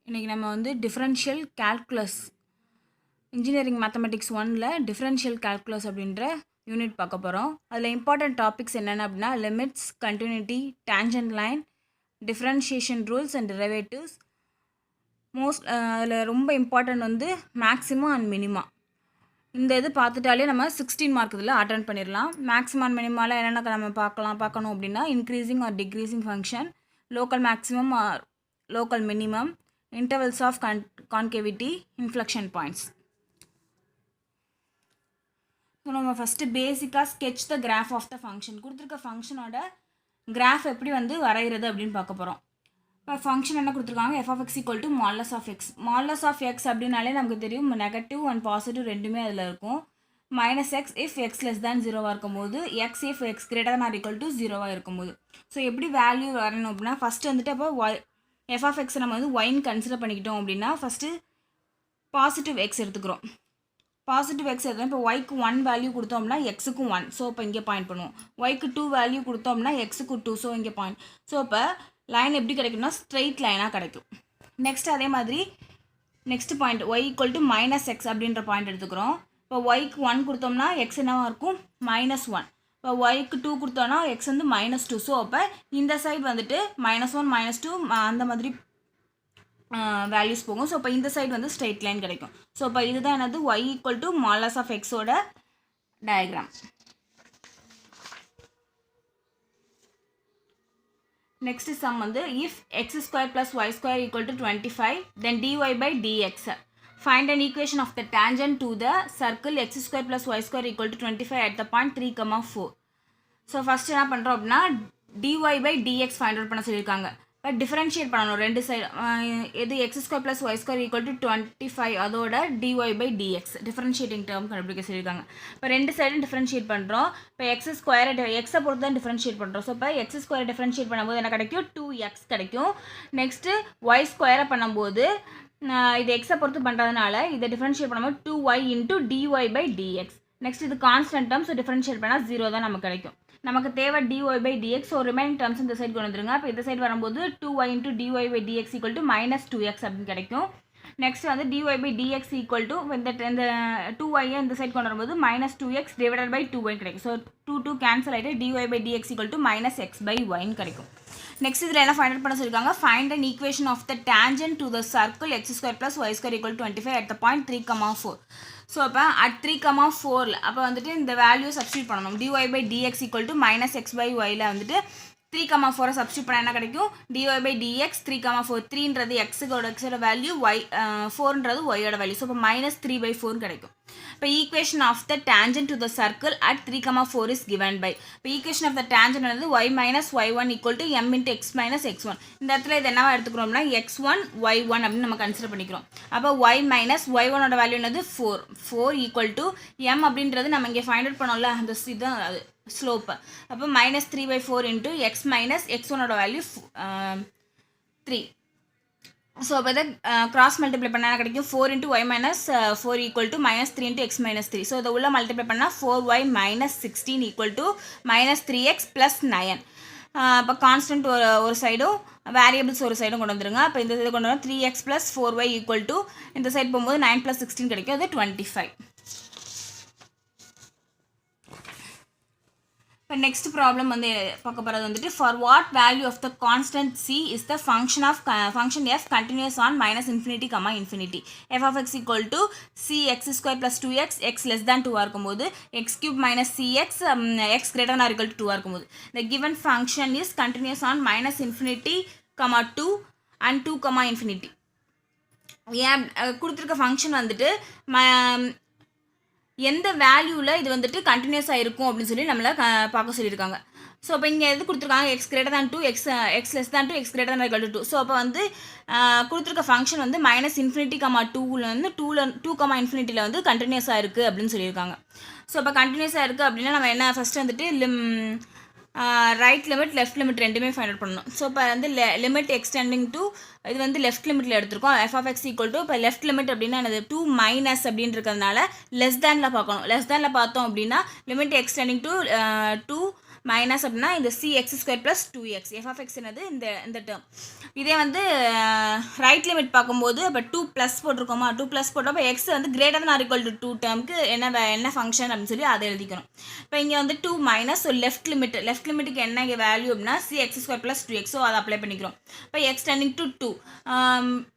இன்றைக்கி நம்ம வந்து டிஃப்ரென்ஷியல் கால்குலஸ் இன்ஜினியரிங் மேத்தமெட்டிக்ஸ் 1ல் டிஃப்ரென்ஷியல் கால்குலஸ் அப்படின்ற யூனிட் பார்க்க போகிறோம். அதில் இம்பார்ட்டன்ட் டாபிக்ஸ் என்னென்ன அப்படின்னா limits, continuity, tangent line, differentiation rules and derivatives. அதில் ரொம்ப இம்பார்ட்டன்ட் வந்து மேக்ஸிமம் அண்ட் மினிமா. இந்த இது பார்த்துட்டாலே நம்ம 16 மார்க் இதில் அட்டன் பண்ணிடலாம். மேக்ஸிமம் அண்ட் மினிமாவில் என்னென்ன நம்ம பார்க்கணும் அப்படின்னா increasing or decreasing function, local maximum or local minimum, intervals of concavity, inflection points. So நம்ம ஃபஸ்ட்டு பேசிக்காக sketch the graph of the function. கொடுத்துருக்க ஃபங்க்ஷனோட கிராஃப் எப்படி வந்து வரைகிறது அப்படின்னு பார்க்க போகிறோம். இப்போ ஃபங்க்ஷன் என்ன கொடுத்துருக்காங்க, f of x equal to modulus of x. modulus of x அப்படின்னாலே நமக்கு தெரியும் நெகட்டிவ் அண்ட் பாசிட்டிவ் ரெண்டுமே அதில் இருக்கும். Minus x if x less than 0வாக இருக்கும்போது, x if x greater than or equal to 0வாக இருக்கும்போது. ஸோ எப்படி வேல்யூ வரணும் அப்படின்னா ஃபஸ்ட்டு வந்துட்டு அப்போ f of x நம்ம வந்து yன்னு கன்சிடர் பண்ணிக்கிட்டோம் அப்படின்னா ஃபஸ்ட்டு பாசிட்டிவ் எக்ஸ் எடுத்துக்கிறோம். பாசிட்டிவ் எக்ஸ் எடுத்தோம். இப்போ ஒய்க்கு 1 வேல்யூ கொடுத்தோம்னா எக்ஸுக்கு 1, ஸோ இப்போ இங்கே பாயிண்ட் பண்ணுவோம். ஒய்க்கு 2 வேல்யூ கொடுத்தோம்னா எக்ஸுக்கு 2, ஸோ இங்கே பாயிண்ட். ஸோ இப்போ லைன் எப்படி கிடைக்கும்னா ஸ்ட்ரெயிட் லைனாக கிடைக்கும். நெக்ஸ்ட் அதே மாதிரி next point Y equal to minus X அப்படின்ற பாயிண்ட் எடுத்துக்கிறோம். இப்போ ஒய்க்கு 1 கொடுத்தோம்னா எக்ஸ் என்னவாக இருக்கும், -1. இப்போ ஒய்க்கு 2 கொடுத்தோன்னா எக்ஸ் வந்து -2. ஸோ அப்போ இந்த சைடு வந்துட்டு -1 -2 அந்த மாதிரி வேல்யூஸ் போகும். ஸோ இப்போ இந்த சைடு வந்து ஸ்ட்ரெயிட் லைன் கிடைக்கும். ஸோ இப்போ இதுதான் என்னது Y equal to modulus of எக்ஸோட டயக்ராம். நெக்ஸ்ட் சம் வந்து if x² + y² equal to 25 then dy by dx. Find an equation of the tangent to the circle x² + y² equal to 25 at the point 3, 4. So first என்ன பண்ணுறோம் அப்படின்னா dy by dx find out பண்ண சொல்லியிருக்காங்க. இப்போ differentiate பண்ணணும் ரெண்டு side. இது x² + y² equal to 25 அதோட dy by dx differentiating term கண்டுபிடிக்க சொல்லியிருக்காங்க. இப்போ ரெண்டு சைடும் டிஃப்ரென்ஷியேட் பண்ணுறோம். இப்போ x² எக்ஸை பொறுத்து தான் டிஃப்ரென்ஷியேட் பண்ணுறோம். ஸோ இப்போ x² டிஃப்ரென்ஷியேட் பண்ணும்போது என்ன கிடைக்கும், 2x கிடைக்கும். நெக்ஸ்ட்டு y² பண்ணும்போது இது எக்ஸை பொறுத்து பண்ணுறதுனால இதை டிஃப்ரென்ஷியேட் பண்ணும்போது 2y into dy by dx. Next இது கான்ஸ்டன்ட் டேர்ம், ஸோ டிஃப்ரென்ஷியேட் பண்ணால் 0 தான் நமக்கு கிடைக்கும். நமக்கு தேவை dy by dx. So remaining terms இந்த சைடு கொண்டு வந்துருங்க. அப்போ இந்த சைடு வரும்போது 2y into dy by dx equal to -2x அப்படின்னு கிடைக்கும். நெக்ஸ்ட் வந்து dy by dx equal to இந்த 2y இந்த சைடு கொண்டு வரும்போது -2x divided by 2y கிடைக்கும். ஸோ 2 கேன்சல் ஆகிட்டு dy by dx equal to -x by yன்னு கிடைக்கும். நெக்ஸ்ட் இதில் என்ன ஃபைண்ட் அவுட் பண்ண சொல்லியிருக்காங்க, find an equation of the tangent to the circle x² + y² equal to 25 at the point 3, 4. So அப்போ at 3, 4 அப்போ வந்துட்டு இந்த வேல்யூ சப்ஸ்டியூட் பண்ணணும். dy by dx equal to -x by yல வந்துட்டு 3, 4 சப்ஸ்டியூட் பண்ணால் என்ன கிடைக்கும், dy by dx 3, 4. 3ன்றது எக்ஸோட வேல்யூ, y 4ன்றது ஒய்யோட வேல்யூ. ஸோ இப்போ -3/4 கிடைக்கும். இப்போ equation of the tangent to the circle at 3, 4 is given by. இப்போ ஈக்குவேஷன் ஆஃப் த டேஞ்சன்ட் வந்து y - y1 equal to m into x - x1. இந்த இடத்துல இது என்னவா எடுத்துக்கிறோம்னா x1 y1 அப்படின்னு நம்ம கன்சிடர் பண்ணிக்கிறோம். அப்போ y - y1ஓட வேல்யூ என்னது 4 equal to m அப்படின்றது நம்ம இங்கே ஃபைண்ட் அவுட் பண்ணோம்ல அந்த இதுதான் அது ஸ்லோப்பு. அப்போ -3/4 into x - x1ஓட வேல்யூ 3. ஸோ அப்போ இதை கிராஸ் மல்டிப்ளை பண்ணால் என்ன கிடைக்கும், 4 into y - 4 equal to -3 into x - 3. So இதை உள்ள மல்டிப்ளை பண்ணால் 4y - 16 equal to -3x + 9. இப்போ கான்ஸ்டன்ட் ஒரு சைடும் வேரியபிள்ஸ் ஒரு சைடும் கொண்டு வந்துருங்க. அப்போ இந்த சைடு கொண்டு வரோம் 3x + 4y equal to இந்த சைடு போகும்போது 9 + 16 கிடைக்கும், அது 25. இப்போ நெக்ஸ்ட் ப்ராப்ளம் வந்து பார்க்க போகிறது வந்துட்டு for what value of the constant c is the function f continuous on -∞, ∞. f of x equal to cx² + 2x x less than 2 இருக்கும்போது x³ - cx x greater than or equal to 2 இருக்கும்போது the given function is continuous on -∞, 2 and 2, ∞. ஏன் கொடுத்துருக்க function வந்துட்டு எந்த வேல்யூவில் இது வந்துட்டு கண்டினியூஸாக இருக்கும் அப்படின்னு சொல்லி நம்மளை பார்க்க சொல்லியிருக்காங்க. ஸோ இப்போ இங்கே எது கொடுத்துருக்காங்க, x greater than 2 x less than 2 x greater than or equal to 2. So அப்போ வந்து கொடுத்துருக்க ஃபங்க்ஷன் வந்து -∞, 2ல வந்து 2, வந்து கண்டினியூஸாக இருக்குது அப்படின்னு சொல்லியிருக்காங்க. ஸோ இப்போ கண்டினியூஸாக இருக்குது அப்படின்னா நம்ம என்ன ஃபஸ்ட்டு வந்துட்டு ரைட் லிமிட் லெஃப்ட் லிமிட் ரெண்டுமே ஃபைண்ட் அவுட் பண்ணணும். ஸோ இப்போ வந்து லிமிட் எக்ஸ்டெண்டிங் டு இது வந்து லெஃப்ட் லிமிட்டில் எடுத்திருக்கோம். f of x equal to இப்போ லெஃப்ட் லிமிட் அப்படின்னா என்னது 2- அப்படின்னு இருக்கிறதுனால லெஸ் தேனில் பார்க்கணும். லெஸ் தேனில் பார்த்தோம் அப்படின்னா லிமிட் எக்ஸ்டெண்டிங் டு 2 மைனஸ் அப்படின்னா இந்த cx² + 2x f of x என்னது இந்த டேர்ம். இதே வந்து ரைட் லிமிட் பார்க்கும்போது இப்போ 2 ப்ளஸ் போட்டிருக்கோமா, 2 ப்ளஸ் போட்டோம். இப்போ எக்ஸ் வந்து greater than or equal to 2 டேர்முக்கு என்ன ஃபங்க்ஷன் அப்படின்னு சொல்லி அதை எழுதிக்கணும். இப்போ இங்கே வந்து 2 மைனஸ், ஸோ லெஃப்ட் லிமிட்டுக்கு என்ன இங்கே வேல்யூ அப்படின்னா cx² + 2x, ஸோ அதை அப்ளை பண்ணிக்கிறோம். இப்போ எக்ஸ் டெண்டிங் டு 2,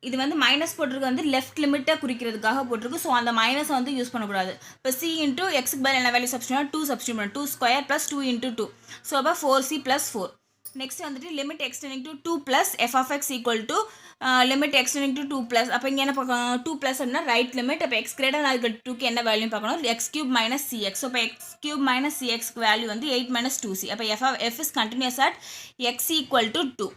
இது வந்து மைனஸ் போட்டிருக்கு வந்து லெஃப்ட் லிமிட்டை குறிக்கிறதுக்காக போட்டிருக்கு. ஸோ அந்த மைனஸை வந்து யூஸ் பண்ணக்கூடாது. இப்போ c இன்ட்டு எக்ஸுக்கு பதில் என்ன வேல்யூ சப்ஸ்டியூட் 2 சப்ஸ்டியூட் பண்ணணும். 2² + 2 × 2, ஸோ அப்போ 4c + 4. நெக்ஸ்ட் வந்துட்டு limit X tending to 2 plus f of x equal to limit X tending to 2 plus. அப்போ இங்கே என்ன பார்க்கணும், 2 ப்ளஸ் அப்படின்னா ரைட் லிமிட். அப்போ X greater than or equal to 2க்கு என்ன வேல்யூ பார்க்கணும், x³ - cx. ஸோ இப்போ x³ - cxக்கு வேல்யூ வந்து 8 - 2c. அப்போ f is continuous at x = 2.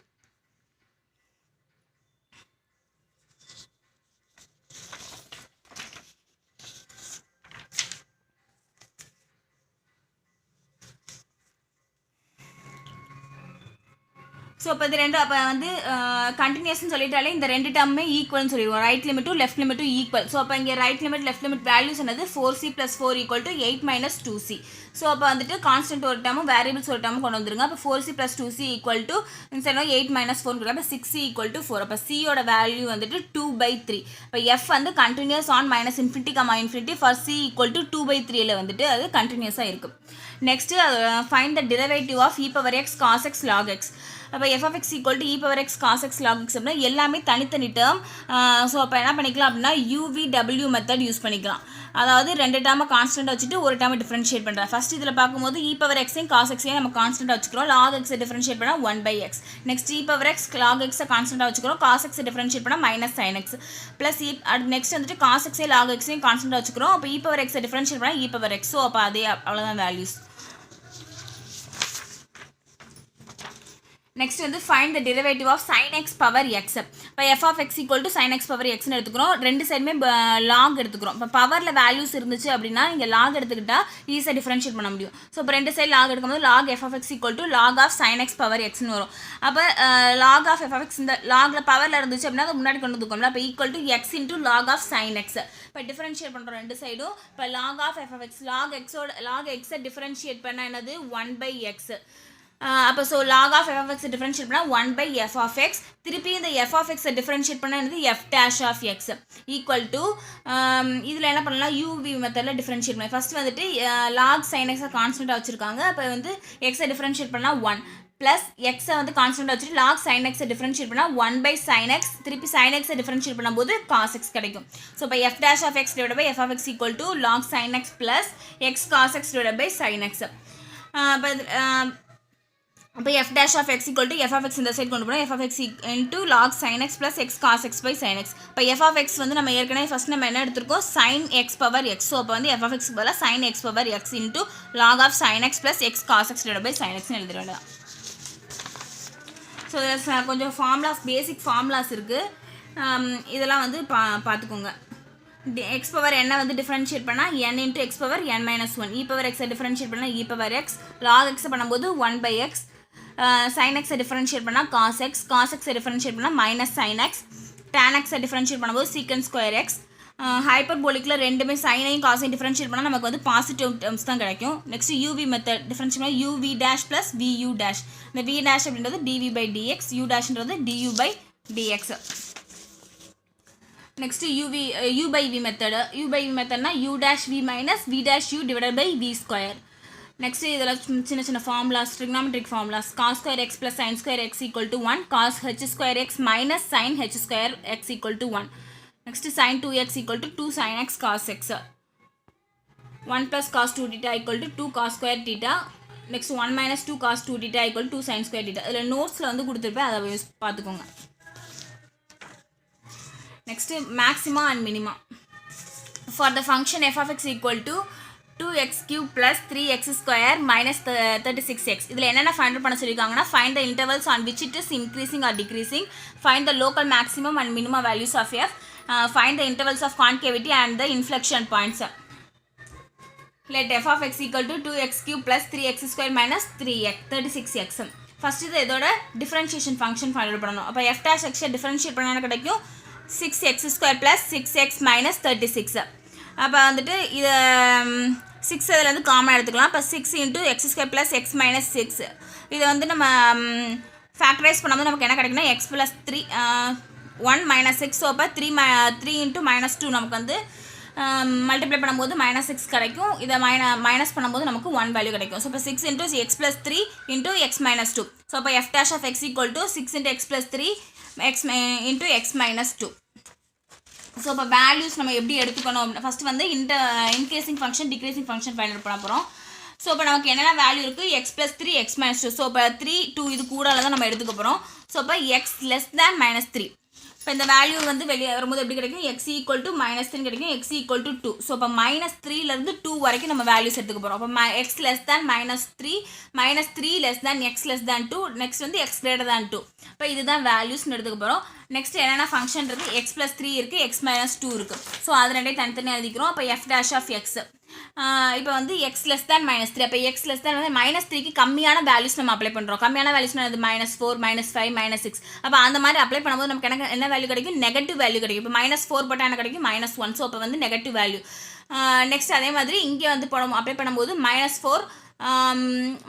So இப்போ இது ரெண்டும் அப்போ வந்து கண்டினியூஸ்னு சொல்லிட்டாலே இந்த ரெண்டு டேர்மே ஈக்குவல்னு சொல்லிடுவோம். ரைட் லிமிட்டும் லெஃப்ட் லிமிட்டும் ஈக்குவல். ஸோ அப்போ இங்கே right limit left limit values என்னது 4c + 4 = 8 - 2c. ஸோ அப்போ வந்துட்டு கான்ஸ்டன்ட் ஒரு டேமும் வேரியபிள்ஸ் ஒரு டேமும் கொண்டு வந்துருங்க. அப்போ 4c + 2c = இந்த 8 - 4 அப்போ 6c = 4. அப்போ சியோட வேல்யூ வந்துட்டு 2/3. இப்போ எஃப் வந்து கண்டினியூஸ் ஆன் -∞, ஃபார் c = 2/3ல வந்துட்டு அது கண்டினியூஸாக இருக்கும். Next find the derivative of e⁻x cos x log x. அப்போ f of x = e⁻x cos x log x அப்படின்னா எல்லாமே தனித்தனி டேர்ம். ஸோ அப்போ என்ன பண்ணிக்கலாம் அப்படின்னா UVW மெத்தட் யூஸ் பண்ணிக்கலாம். அதாவது ரெண்டு டேர்மை கான்ஸ்டன்ட் வச்சுட்டு ஒரு டேர்மை டிஃபரன்ஷியேட் பண்ணுறேன். ஃபஸ்ட் இதில் பார்க்கும்போது e⁻x-ஐயும் cos x-ஐயும் நம்ம கான்ஸ்டன்ட்டாக வச்சுக்கிறோம். log x-ஐ டிஃபரன்ஷியேட் பண்ணால் 1/x. நெக்ஸ்ட் e⁻x log x-ஐ கான்ஸ்டன்ட்டாக வச்சுக்கிறோம். cos x-ஐ டிஃபரன்ஷியேட் பண்ணால் -sin x. ப்ளஸ் நெக்ஸ்ட் வந்துட்டு cos x-ஐ log x-ஐயும் கான்ஸ்டன்ட்டாக வச்சுக்கிறோம். அப்போ e⁻x-ஐ டிஃபரன்ஷியேட் பண்ணால் e⁻x. ஸோ அப்போ அதே அவ்வளோதான் வேல்யூஸ். நெக்ஸ்ட் வந்து find the derivative of sin x power x. இப்போ f of x = sin x power xன்னு எடுத்துக்கிறோம். ரெண்டு சைடுமே லாக் எடுத்துக்கிறோம். இப்போ பவரில் வேல்யூஸ் இருந்துச்சு அப்படின்னா இங்கே லாக் எடுத்துக்கிட்டால் ஈஸியாக டிஃபரன்ஷியேட் பண்ண முடியும். ஸோ இப்போ ரெண்டு சைடு லாக் எடுக்கும்போது log f of x = log of sin x power xன்னு வரும். அப்போ log of f of x இந்த லாகில் பவரில் இருந்துச்சு அப்படின்னா அது முன்னாடி கொண்டு வந்துக்கோம்ல. அப்போ = x × log of sin x. இப்போ டிஃபரன்ஷியேட் பண்ணுறோம் ரெண்டு சைடும். இப்போ log of f of x log x-ஐ டிஃபரன்ஷியேட் பண்ணால் என்னது 1/x. அப்போ so log of f of x differentiate பண்ணால் 1/f of x. திருப்பி இந்த f of x டிஃபரன்ஷியேட் பண்ணால் என்னது f' of x = இதில் என்ன பண்ணலாம், UV மெத்தடில் டிஃபரன்ஷியேட் பண்ணலாம். ஃபஸ்ட்டு வந்துட்டு log sin x கான்ஸ்டன்ட்டாக வச்சுருக்காங்க. அப்போ வந்து x-ஐ டிஃபரன்ஷியேட் பண்ணால் 1 ப்ளஸ் எக்ஸை வந்து கான்ஸ்டன்ட்டாக வச்சுட்டு log sin x டிஃபரன்ஷியேட் பண்ணால் 1/sin x. திருப்பி sin x டிஃபரன்ஷியேட் பண்ணும்போது cos x கிடைக்கும். ஸோ இப்போ f' of x / f of x = log sin x plus x cos x / sin x. அப்போ f' of x = f of x இந்த side கொண்டு போனால் f of x × log sin x plus x cos x / sin x. இப்போ f of x வந்து நம்ம ஏற்கனவே first நம்ம என்ன எடுத்திருக்கோம், sin x power x. So அப்போ வந்து f of x பதிலாக sin x power x × log of sin x plus x cos x / sin xன்னு எழுதிட வேண்டாம். ஸோ கொஞ்சம் ஃபார்முலாஸ், பேசிக் ஃபார்முலாஸ் இருக்குது. இதெல்லாம் வந்து பார்த்துக்கோங்க. x பவர் n வந்து டிஃபரன்ஷியேட் பண்ணால் n × x power n - 1. e⁻x differentiate பண்ணால் e⁻x. log x பண்ணும்போது 1/x. sin x டிஃபரன்ஷியேட் பண்ணால் cos x. cos x differentiate பண்ணால் -sin x. tan x differentiate பண்ணும்போது sec² x. ஹைப்பர்போலிக்கில் ரெண்டுமே சைனையும் காசையும் டிஃபரன்ஷியேட் பண்ணால் நமக்கு வந்து பாசிட்டிவ் டேர்ம்ஸ் தான் கிடைக்கும். நெக்ஸ்ட் UV மெத்தட் டிஃபரன்ஷியேட் பண்ணால் uv' ப்ளஸ் vu'. இந்த v' அப்படின்றது dv/dx, u'-ன்றது du/dx. Next u/v method. u/v மெத்தட்னா u'(v - v'(u) / v². Next இதில் சின்ன சின்ன formulas, trigonometric formulas. cos² x plus sin² x = 1. cos h² x minus sin h² x = 1. Next sin 2x = 2 sin x cos x. 1 + cos 2θ = 2 cos² θ. Next 1 - 2 cos 2θ = 2 sin² θ. இதில் நோட்ஸில் வந்து கொடுத்துருப்பேன், அதை use பார்த்துக்கோங்க. Next maxima and minima. For the function f of x = 2x³ + 3x² - 36x. இதில் என்னென்ன find பண்ண சொல்லியிருக்காங்கன்னா, find the intervals on which it is increasing or decreasing, find the local maximum and minimum values of f, find the intervals of concavity and the inflection points. Let f of x = 2x³ + 3x² - 36x. First இது இதோட differentiation function find பண்ணணும். அப்போ f' differentiate பண்ணால் கிடைக்கும் 6x² + 6x - 36. அப்போ வந்துட்டு இதை 6 அதுலேருந்து காமன் எடுத்துக்கலாம். இப்போ 6 into x² plus x minus 6 இதை வந்து நம்ம ஃபேக்டரைஸ் பண்ணும்போது நமக்கு என்ன கிடைக்குன்னா x ப்ளஸ் 3 1 மைனஸ் 6. ஸோ அப்போ 3 இன்ட்டு -2 நமக்கு வந்து மல்டிப்ளை பண்ணும்போது -6 கிடைக்கும். இதை மைனஸ் பண்ணும்போது நமக்கு 1 வேல்யூ கிடைக்கும். ஸோ இப்போ 6 into x plus 3 into x minus 2. So அப்போ f dash of x equal to 6 into x plus 3 x into x minus 2. So இப்போ வேல்யூஸ் நம்ம எப்படி எடுத்துக்கணும், ஃபஸ்ட்டு வந்து increasing function decreasing function find பண்ண போகிறோம். ஸோ இப்போ நமக்கு என்னென்ன வேல்யூ இருக்குது, x plus 3 x minus 2. So இப்போ 3 2 இது கூடால தான் நம்ம எடுத்துக்க போகிறோம். ஸோ இப்போ x less than -3. இப்போ இந்த வேல்யூ வந்து வெளியே வரும்போது எப்படி கிடைக்கும், x equal to -3 கிடைக்கும், x equal to 2. ஸோ இப்போ -3லேருந்து 2 வரைக்கும் நம்ம வேல்யூஸ் எடுத்துக்க போகிறோம். அப்போ x less than -3 -3 less than x less than 2 next வந்து x greater than 2. இப்போ இதுதான் வேல்யூஸ்னு எடுத்துக்க போகிறோம். நெக்ஸ்ட் என்னென்ன ஃபங்க்ஷன் இருக்குது, x plus 3 இருக்குது, x minus 2 இருக்குது. ஸோ அது ரெண்டையும் தனித்தனியாக எழுதிக்கிறோம். அப்போ f dash of x இப்போ வந்து x less than -3. அப்போ x less than வந்து -3க்கு கம்மியான வேல்யூஸ் நம்ம அப்ளை பண்ணுறோம். கம்மியான வேல்யூஸ்னால் அது -4 -5 -6. அப்போ அந்த மாதிரி அப்ளை பண்ணும்போது நமக்கு என்ன வேல்யூ கிடைக்கும், நெகட்டிவ் வேல்யூ கிடைக்கும். இப்போ -4 போட்டால் என்ன கிடைக்கும், -1. ஸோ அப்போ வந்து நெகட்டிவ் வேல்யூ. நெக்ஸ்ட் அதே மாதிரி இங்கே வந்து அப்ளை பண்ணும்போது -4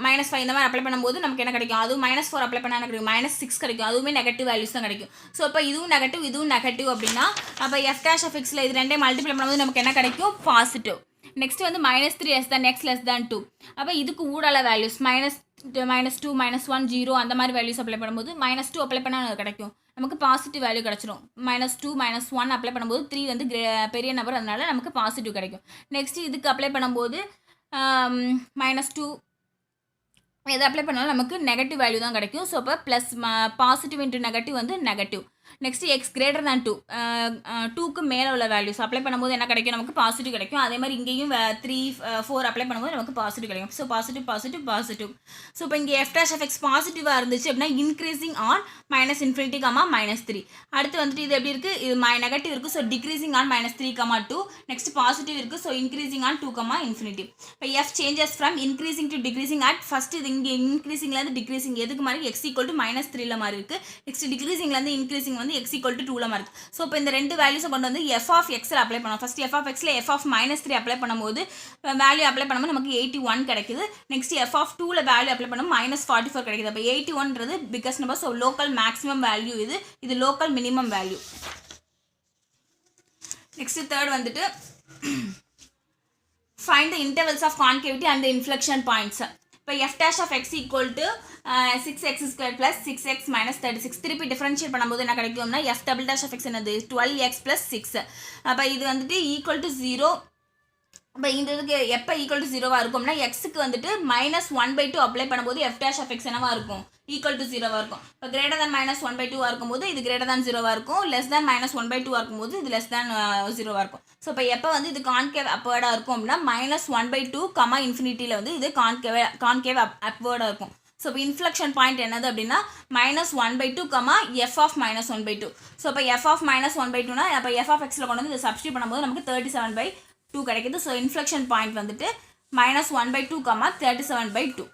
-5 இந்த மாதிரி அப்ளை பண்ணும்போது நமக்கு என்ன கிடைக்கும், அதுவும் -4 அப்ளை பண்ணால் என்ன கிடைக்கும், -6 கிடைக்கும். அதுவுமே நெகட்டிவ் வேல்யூஸ் தான் கிடைக்கும். ஸோ இப்போ இதுவும் நெகட்டிவ் அப்படின்னா அப்போ f dash of xல இது ரெண்டையும் மல்டிப்ளை பண்ணும்போது நமக்கு என்ன கிடைக்கும், பாசிட்டிவ். நெக்ஸ்ட் வந்து -3 less than x less than 2. அப்போ இதுக்கு ஊடால வேல்யூஸ் -2 -1 0 அந்த மாதிரி வேல்யூஸ் அப்ளை பண்ணும்போது -2 அப்ளை பண்ணால் கிடைக்கும், நமக்கு பாசிட்டிவ் வேல்யூ கிடச்சிரும். -2 -1 அப்ளை பண்ணும்போது 3 வந்து பெரிய நம்பர், அதனால நமக்கு பாசிட்டிவ் கிடைக்கும். நெக்ஸ்ட் இதுக்கு அப்ளை பண்ணும்போது -2 எது அப்ளை பண்ணாலும் நமக்கு நெகட்டிவ் வேல்யூ தான் கிடைக்கும். ஸோ அப்போ ப்ளஸ் பாசிட்டிவ் இன்ட்டு நெகட்டிவ் வந்து negative. Next X greater than 2 2க்கு மேலே உள்ள வேல்யூஸ் அப்ளை பண்ணும்போது என்ன கிடைக்கும், நமக்கு பாசிட்டிவ் கிடைக்கும். அதே மாதிரி இங்கேயும் 3 4 அப்ளை பண்ணும்போது நமக்கு பாசிட்டிவ் கிடைக்கும். So positive. ஸோ இப்போ இங்கே f dash of x பாசிட்டிவாக இருந்துச்சு அப்படின்னா இன்க்ரீசிங் ஆன் -∞, -3. அடுத்து வந்துட்டு இது எப்படி இருக்குது, இது நெகட்டிவ் இருக்குது. So decreasing on -3, 2. Next positive இருக்குது. So increasing on 2, ∞. இப்போ f changes from increasing to decreasing at first இது இங்கே இன்க்ரீசிங்லேருந்து டிக்ரீசிங் எதுக்கு மாதிரி x equal to -3 மாதிரி இருக்குது. நெக்ஸ்ட் டிக்ரீசிங்லேருந்து இன்க்ரீசிங் வந்து x equal to 2 மாதிரி இருக்குது. ஸோ இப்போ இந்த ரெண்டு வேல்யூஸை கொண்டு வந்து f of xல அப்ளை பண்ணோம். ஃபஸ்ட் f of xல f of -3 அப்ளை பண்ணும்போது வேல்யூ அப்ளை பண்ணும்போது நமக்கு 81 கிடைக்குது. நெக்ஸ்ட் f of 2ல வேல்யூ அப்ளை பண்ணும்போது -44 கிடைக்குது. அப்போ 81ன்றது biggest number. So local maximum value இது local minimum value. Next third வந்துட்டு find the intervals of concavity and the inflection points. இப்போ f dash of x equal to 6x² plus 6x minus 36. திருப்பி differentiate பண்ணும்போது என்ன கிடைக்கும்னா f double dash of x என்னது 12x plus 6. அப்போ இது வந்துட்டு ஈக்குவல் டு 0. இப்போ இந்த இதுக்கு எப்போ ஈக்குவல் டு 0வாக இருக்கும்னா எக்ஸுக்கு வந்துட்டு -1/2 அப்ளை பண்ணும்போது f dash of x என்னவாக இருக்கும், ஈக்குவல் டு 0வாக இருக்கும். இப்போ கிரேட்டர் தேன் -1/2 இருக்கும்போது இது கிரேட்டர் தேன் 0வாக இருக்கும். லெஸ் தேன் -1/2 இருக்கும்போது இது லெஸ் தேன் 0வாக இருக்கும். ஸோ இப்போ எப்போ வந்து இது கான்கேவ் அப்வர்டாக இருக்கும் அப்படின்னா -1/2, ∞ வந்து இது கான்கேவ் அப்வர்டாக இருக்கும். ஸோ இப்போ இன்ஃப்ளெக்ஷன் பாயிண்ட் என்னது அப்படின்னா -1/2, f of -1/2. ஸோ இப்போ f of -1/2னா அப்போ f of xல கொண்டு வந்து இதை சப்ஸ்டியூட் பண்ணும்போது நமக்கு 37/2 கிடைக்குது. ஸோ இன்ஃப்ளெக்ஷன் பாயிண்ட் வந்துட்டு -1/2, 37/2.